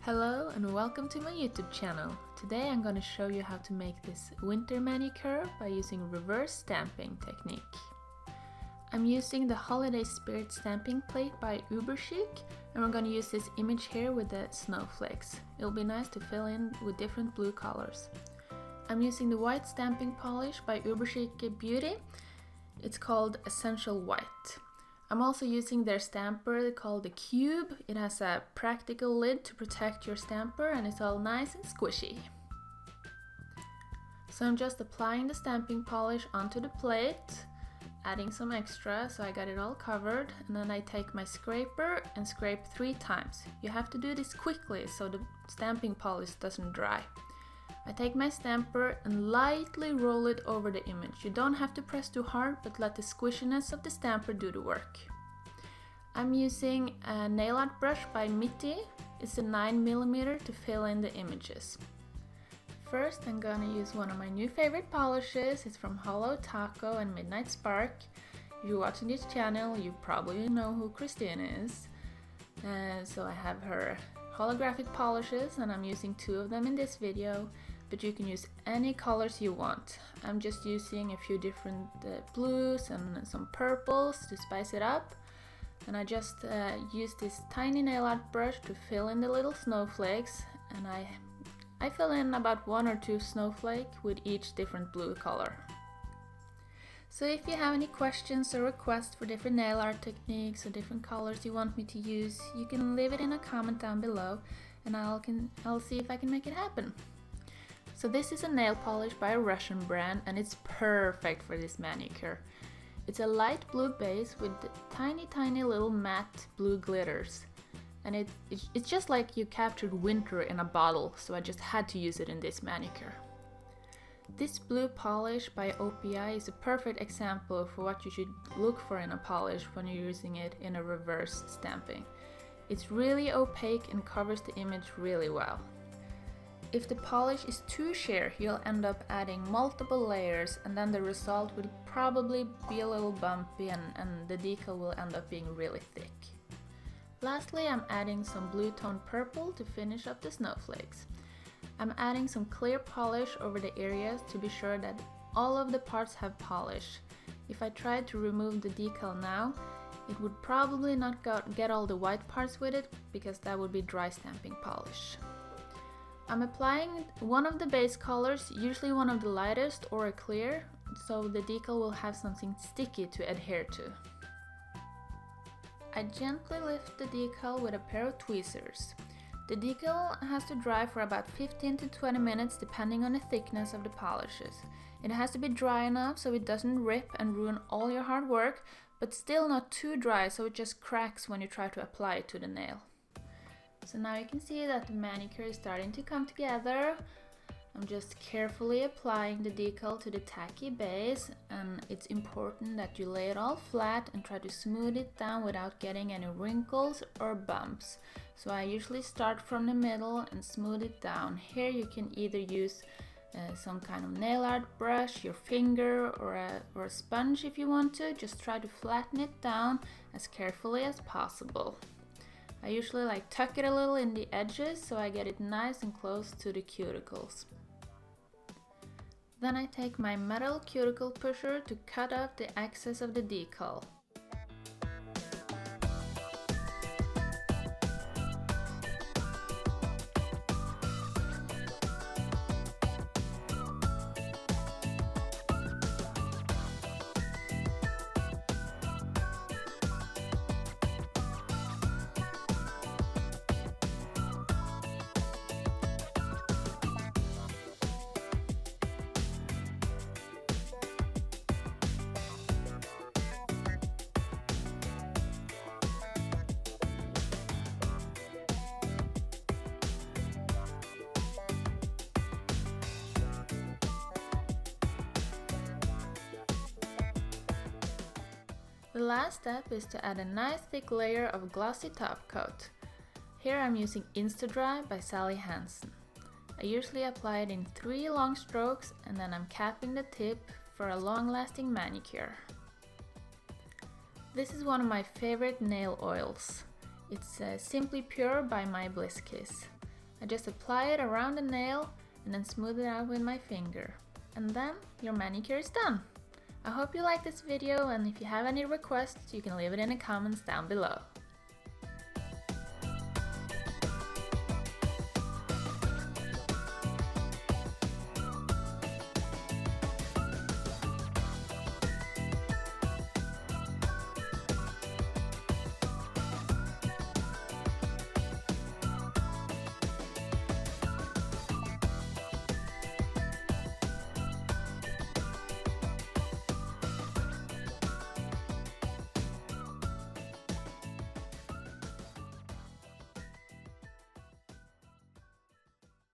Hello and welcome to my YouTube channel. Today I'm going to show you how to make this winter manicure by using reverse stamping technique. I'm using the Holiday Spirit stamping plate by Uberchic, and we're going to use this image here with the snowflakes. It'll be nice to fill in with different blue colors. I'm using the white stamping polish by Uberchic Beauty. It's called Essential White. I'm also using their stamper called the Cube. It has a practical lid to protect your stamper and it's all nice and squishy. So I'm just applying the stamping polish onto the plate, adding some extra so I got it all covered, and then I take my scraper and scrape 3 times. You have to do this quickly so the stamping polish doesn't dry. I take my stamper and lightly roll it over the image. You don't have to press too hard, but let the squishiness of the stamper do the work. I'm using a nail art brush by Mitty. It's a 9mm to fill in the images. First, I'm gonna use one of my new favorite polishes. It's from Holo, Taco and Midnight Spark. If you're watching this channel, you probably know who Christine is. So I have her holographic polishes and I'm using 2 of them in this video. But you can use any colors you want. I'm just using a few different blues and some purples to spice it up. And I just use this tiny nail art brush to fill in the little snowflakes. And I fill in about 1 or 2 snowflakes with each different blue color. So if you have any questions or requests for different nail art techniques or different colors you want me to use, you can leave it in a comment down below and I'll see if I can make it happen. So this is a nail polish by a Russian brand and it's perfect for this manicure. It's a light blue base with tiny little matte blue glitters. And it's just like you captured winter in a bottle, so I just had to use it in this manicure. This blue polish by OPI is a perfect example for what you should look for in a polish when you're using it in a reverse stamping. It's really opaque and covers the image really well. If the polish is too sheer, you'll end up adding multiple layers and then the result will probably be a little bumpy and the decal will end up being really thick. Lastly, I'm adding some blue tone purple to finish up the snowflakes. I'm adding some clear polish over the areas to be sure that all of the parts have polish. If I tried to remove the decal now, it would probably not get all the white parts with it because that would be dry stamping polish. I'm applying one of the base colors, usually one of the lightest or a clear, so the decal will have something sticky to adhere to. I gently lift the decal with a pair of tweezers. The decal has to dry for about 15 to 20 minutes depending on the thickness of the polishes. It has to be dry enough so it doesn't rip and ruin all your hard work, but still not too dry so it just cracks when you try to apply it to the nail. So now you can see that the manicure is starting to come together. I'm just carefully applying the decal to the tacky base, and it's important that you lay it all flat and try to smooth it down without getting any wrinkles or bumps. So I usually start from the middle and smooth it down. Here you can either use some kind of nail art brush, your finger or a sponge if you want to. Just try to flatten it down as carefully as possible. I usually tuck it a little in the edges so I get it nice and close to the cuticles. Then I take my metal cuticle pusher to cut off the excess of the decal. The last step is to add a nice thick layer of glossy top coat. Here I'm using Insta-Dry by Sally Hansen. I usually apply it in 3 long strokes and then I'm capping the tip for a long-lasting manicure. This is one of my favorite nail oils. It's Simply Pure by MyBlissKiss. I just apply it around the nail and then smooth it out with my finger. And then your manicure is done. I hope you like this video, and if you have any requests, you can leave it in the comments down below.